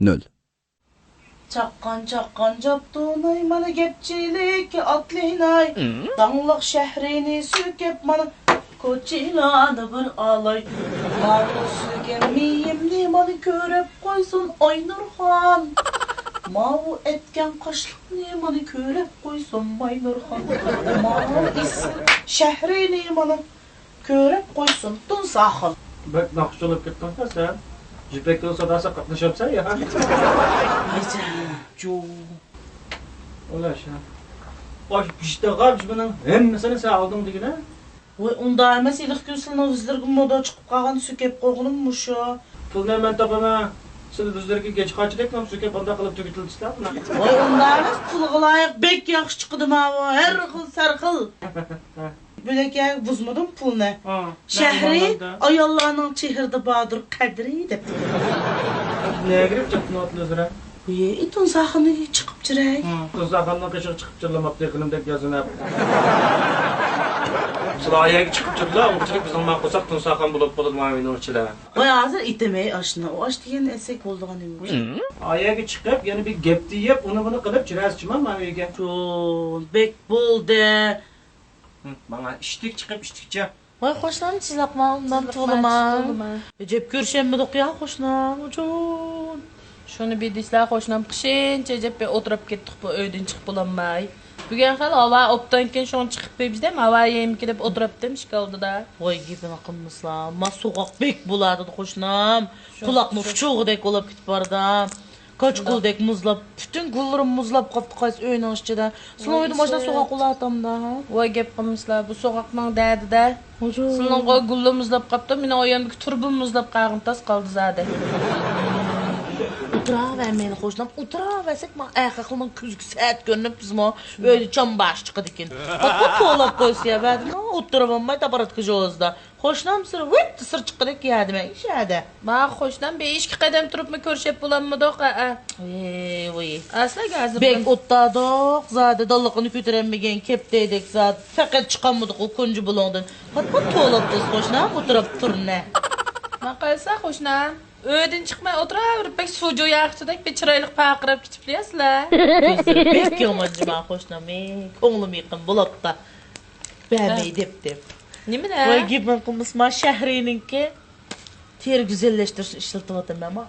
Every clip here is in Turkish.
0. Çaqqan japtunay mana gepçilik atlinay. Dağlıq şəhrini sükep mana koçiladı bir alay. Malı sükemiyimni mana körep koysun Aynurxan. Mavu etken qaşlıqni mana körep koysun Aynurxan. Mavu isim şəhrini mana körep koysun Tunsaxın. Bak nakış olup gittin ha sen. Jipek'te olsa da qatnaşapsan ya. Jo. Ulaş ha. Baş işte qalmış bunun hemmesini sen aldın digine. Oy, onda emas iliq gülsün o'zlariga moda chiqib qolgan sükep qo'g'lim şu. Pulni men topaman. Siz bizlarga geç qaçlik nam sökep onda qilib tugitilsizlar buni. Oy, onda emas pulga loyiq bek yaxshi chiqdi ma bu. Har xil sarxil. Bo'lakay buzmadim pulni. Shahri ayollarning chehrida bodir qadri deb. Neye girip çıktın otlu üzere? Oy, itun saxini chiqib jiray. Tuzakhandan qışıq çıkıp çırlamak yakınımdaki yazın hep. Sılaya çıkıp çırla, uçurup bizim maqosak Tuzakhan bulup bulunmayın uçuda. Oy, hozir itemey oshna. O osh degan esek bo'lgan emas. Ayağa çıkıp yani bir gep deyip onu bunu qilib jiras chiman men uyga. Jon, bek bo'ldi. Bana iştik çıkıp iştikçe. Voy, qo'shnim chizlaqman, undan to'laman. Jep ko'rshammidik ya qo'shnim. Jon. Şunu bir disler hoşnam qışınca jep oturup ketdik bu öyden çıkıp bulanmay. Bugün xal hava optan keyin şonu çıkıp bizde hava yem kelip oturup demiş kaldı da. Voy, gepini qilmasam. Ma so'qoq bek bo'ladi qo'shnim. Quloqni uchuqdek bo'lib ketib bordim. Ko'chquldek muzlab, bütün gullarim muzlab qoldi qaysi uyning ichida. Sinovida mashina so'qoq qulatamda. Voy gep qilmislar bu soğaqning da'dida. Sizning qo'y gullar muzlab qopdi, meni oyamdagi turbum muzlab qag'in tas qoldi zade. O'tiravermaydi qo'shnim, o'tiraversak men ayaqimning kuzgi saat ko'rinib bizmo uyda chambash chiqadi ekan. Hatto to'lab qo'ysa ba'dini o'tiravermay tabaratga jo'zda. Qo'shnim sir vit sir chiqadi kiyadi men ishada. Ma hoşnam 5-2 qadam turibmi ko'rishib bulanmidoq a. Voy. Asla gazib. Bek o'ttadoq zade dalliqini ko'taranmagan kepdek zat faqat chiqamadi o kunji bulondan. Hatto to'lab qo'shnim o'tirib turna. Ma qaysa hoşnam. Öyden çıkmay oturaverib bek sucu yaxşıdak bir chiroylik paqirib ketiblasizlar. Bek yomonjima qo'shnim, ko'nglim yaqin bo'libdi. Bamay deb. Nimada? Voy, gapim qilmasma shahrininki ter güzelleştirish ishlatyapman men.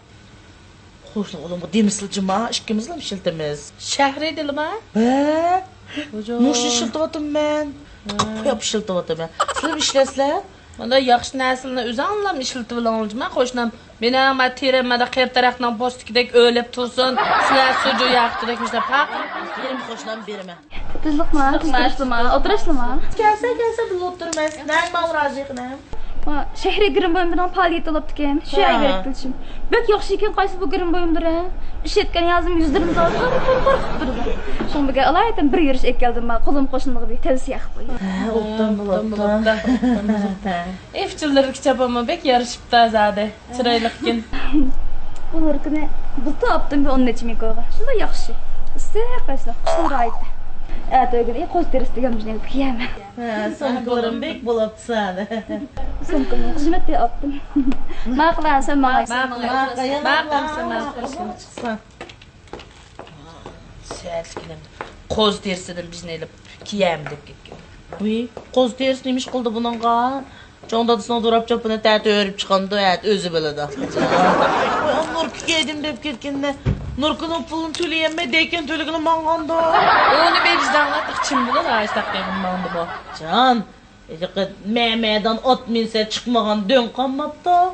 Qo'shnim o'g'lim demislajima ikkimizlar ishlatamiz. Shahri dilma? Ha? Mush ishlatyapman. Qo'yib ishlatyapman. Sizlar ishlasizlar? Bunda yaxshi narsalarni o'zanlam ishlatib olamajman qo'shnam. Meni ama terimada qiyr tarafdan postikdek o'lib tursin. Sizlar sucu yaxshidak ishlab paqir. Benim qo'shnim berma. Tuzluqma, tuzluqma, o'tirishma. Kelsa bu o'tirmas. Nang razıqnam. Shahri girim boyumdan faoliyat olibdi ekan. Shu ay berib bilishim. Bek yaxshi ekan qaysi bu girim boyumdir a? Ishlatgan yazım yüzlerim zaten qo'rqib turdi. Shunga alaydan bir yurish ekeldim men qo'lim qo'shnimga bir tavsiya qilib qo'ydim. O'tdan bo'libdi. Efchillar kitabama bek yarışıpta zade. Chiroyliqkin. Bunlarkini bu topdim bir 10 necha ming qo'ygan. Shunda yaxshi. Istak qaysa qushlar aytdi. Evet öyle qo'z terisi degan bizning kiyami. So'mkalarim bek bo'libdi sani. So'mkamni xizmat deb oldim. Maqlansa maqlan. Səlkinim. Qoz terisidan bizni kiyam deb ketgan. Uy, qo'z terisi nemish qildi buningga? Jonda sinov durab chopini tati o'rib chiqandi, o'zi biladi. Voy, nur kiydim deb ketganda Nurkının pulunu tüleyemme deyken tülegini manganda. Onu bezdanla tıqçım bulan ağaçtaq deyim mandı bu. Can, Mehmet'den ot minse çıkmagan dön kanmapta.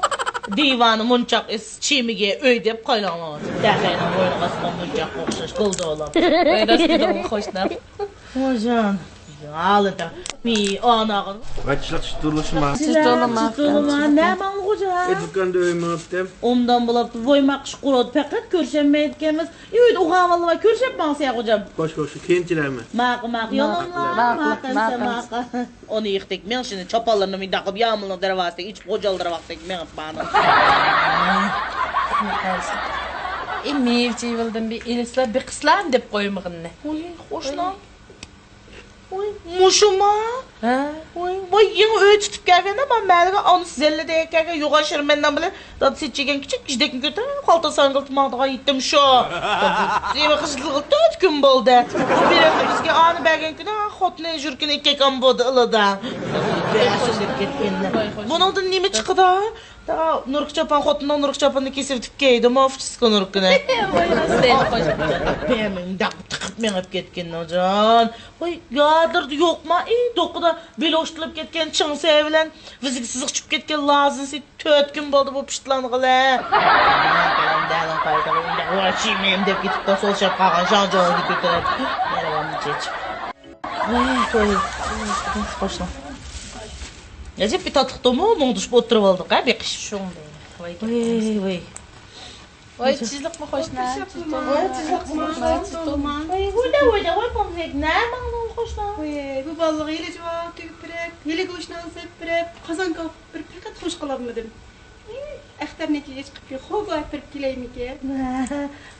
Divanı munçak çimige öydep kaylanlar. Dəxəylə boyuna qasqan munçak qoxşaş qıldı olam. Öyrəsti də xoşnam. Can, alıda. Mi anağın. Kaçlak tutuluşma. Tutulma, ne man hoca? Dükkanda öyümü öptüm. Ondan bulaptı, voymaq iş qurad, faqat görüşəməyətkəmiz. Uydu uğavalıva görüşəb mansıya hocam. Koş, kençiler mi? Maq, yolanlar. Onu yıxdık, men şimdi çapallarını min daqıb, yağmurlu dərvasıdık, içib qocalıdıra vaxtık, men bana. Mevci bildim bir ilisler bir qıslan deb qoymağınne. Oy, xoşlan. Oy, muşuma. Ha? Vay yine öyle tutup gelgen ama melge onu sizelle de gelgen yok aşırı benden bile da seçeceğin küçük işdekin kötü halta sangıltmadığa gittim şu. Deme kızlığı 4 gün oldu. Bu bir hafta bizge anı bergen günü hotne jürkün 2 kan bodu ılıda. Bunun da nime çıkıdı? Da Nurk Çapan hotundan Nurk Çapan'ı kesirtip geydi mafçıska Nurk'unu. Vay nasıl değil hoşnam. Benim de tıkıp menip ketken hocan. Vay yadırdı yok ma? Dokuda beloştulup ketken çın sevilen vizik sızık çıp ketken lazınsı 4 gün boldu bu piştlanıqıla. Ben dağdan kayda vay çiğmeyim dep gitip de sol şap kalgan şan canını götürüp. Merhaba müceç. Vay hoşnam. Necip bir tatıqdı mı? Muğduş bu oturup aldık ha bir kış. Şunday. Vay. Vay. Vay çizlik mi hoşnam? Vay çizlik mi hoşnam? Vay pomzek ne mağlum hoşnam? Bu balığı ile cevap tüpürek, hele goşnan sepürek, kazan kapıp bir fakat hoş kalamadım. Efter netice çıkıp bir hoş yapıp dileyim ki.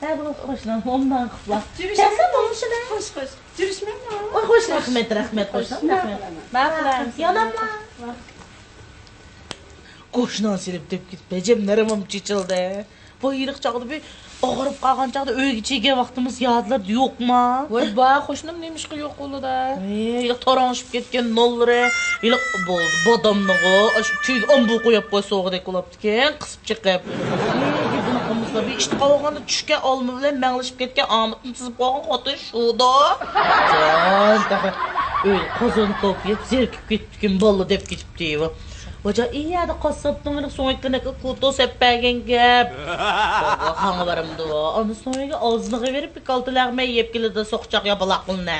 Bu hoşnam ondan kıfla. Cürüşmem Çeksen onu şuna. hoş hoş. Cürüşmem mi? Oy hoş rahmet hoşnam. Baklar. Yanama. Koşnan silip dep git becem neramam çiçildi. Bu yırık çağdı bir ağırıp kalgan çağda öyle çeke vaktimiz yağdılar yok mu? Vay ba hoşnam neymiş ki yok olu da. Taranışıp ketken nolları ile badamlığı tüy ambu koyup koy soğudek olaptı ken kısıp çıkıp bunaqamızda bir işte qalğanda düşke alma bilen məңlişip ketken amıtını sızıp qoyğan xotin şuda. Can öyle qazanıp kopyap zerkip ketken ballı dep ketip deyip. Hoca iyi ya da kasaptın soňky kutu sep bergen gep. Haňa barymdy o. Onu soňky ağzına verip bir kaltylagma yep keldi soqçaq yabalaqlına.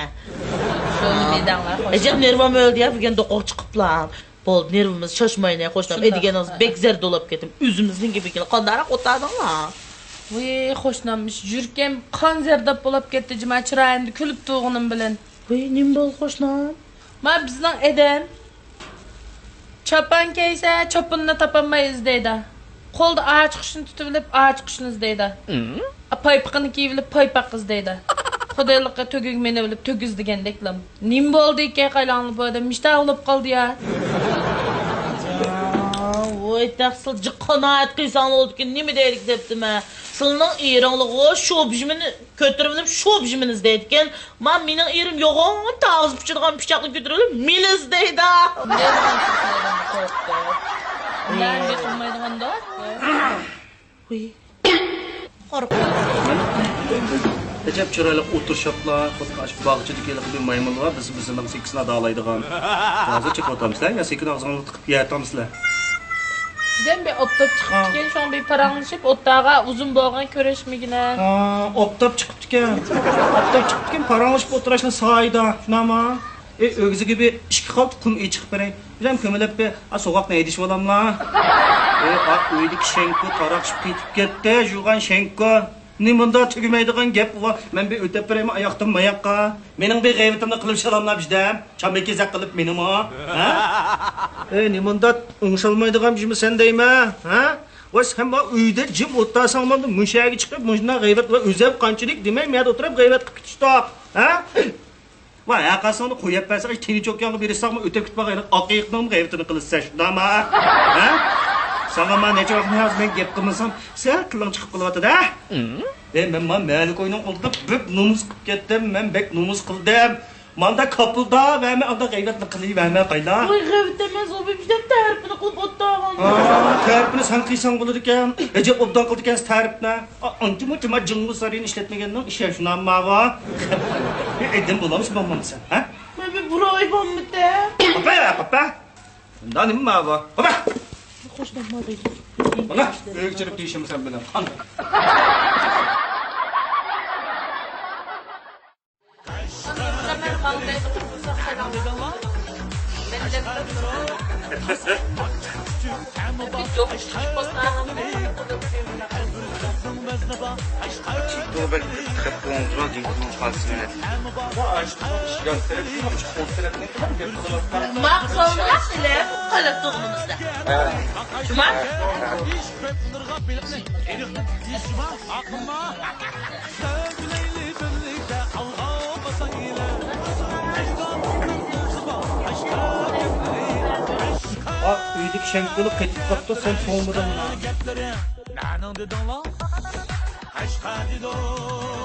Şöyle bir dağlar hoşnam. Ecep nervam öldü ya bugün dokor çıkıplan. Bol nervimiz şaşmayın ya hoşnam. Edigenimiz bekzer dolap ketim. Üzümüzün gibi ki qandara qotadın la. Vay hoşnammış. Jürkem kan zerdap bolup ketdi jima çırayımdı külüp tuğunum bilen. Vay nim bol hoşnam. Ma bizden eden çapan keyse çapınını tapamayız deydi. Kolda ağaç kuşunu tutuvilip ağaç kuşunu izleydi. Paypıqını kiyivilip paypaq izleydi. Xudaylıqqa tögügmeni bilip tögüz degendeklam. Nim boldu iki qaylanlı bu adam mişta olup qaldı ya. Vay tahsil qanaat qıysan oldu ki nimi deylik depdim ha. Sılının iranlığı şu bijimini kötürüp şu bijimini izleydiken. Ma menin irim yoğun tağız pişirgan pişaklı götürülüp mil izleydi. Ben bir kılmaydı da. Vay. Kork. Recep çıraylık oturşapla, koskaş bağıcı dikellik bir maymun var, bizim sekisine dağılaydıgan. Hazır çık otamızlar, ya sekin ağzını tıkıp yatamızlar. Bizden bir optop çıkıp diken şu an bir paranlaşıp ottağa uzun boğan köreşmegine. Optap çıkıp diken. Optap çıkıp diken paranlaşıp oturaşına sahayda. Şuna ama. Ögüzü gibi işki kaldı kum çıkıp bereyim. Bizden kömülep bir soğuk ne edişim olam la. Uydik şenko tarakşıp ketip gitti, juğan şenko. Nimanda tügümeydiğin gep var. Ben bir ötep bereyim ayaktan mayakka. Menin bir gaybetimde kılıp şalamla bizden. Çamekizek kılıp benim o. Nimanda ıngşalmaydiğin bizimi sen deyme. Ve sen bana uyda cim ottasan bana müşahı çıkıp müşahı gaybet ve özep kançılık demeyim ya da oturup gaybet kıp kitap. Vay yakasını koyup versen hiç teni çok yanı birisi ama ötep gitme gayrı akıyıknığım gaybetini kılıçsa şunda ama. Sana bana nece vakit yaz ben gep kılmasam sen kılın çıkıp kılıvatı da. Ben bana melik oyunun oldu büp numuz kettim ben bek numuz kıldım. Manda kapılda ve anda gaybetini kılıyı vermeye kayda. Vay gayret demez o bizden terpini kılıp ottağın. Terpini sen kıysan bulurken, Ecep obdan kıldıken terpine. Antıma cıngı sarayını işletmegenin işe şuna mava. Edin bulamış babamı sen, ha? Ben bir burayı bombi de. Papa ya papa. Bundan emin mava. Papa. Hoşnam madaydı. Bana büyük çırıp değişimi sen benim. Bunu ben tıkıp konuşma diyeyim bunun falsını. Maksallar ile kalıp doğumunuzda. Cuma? Aşk Uydaki şenkolu ketip kapta sen toğmadan. 나는 그 동로 아시카디도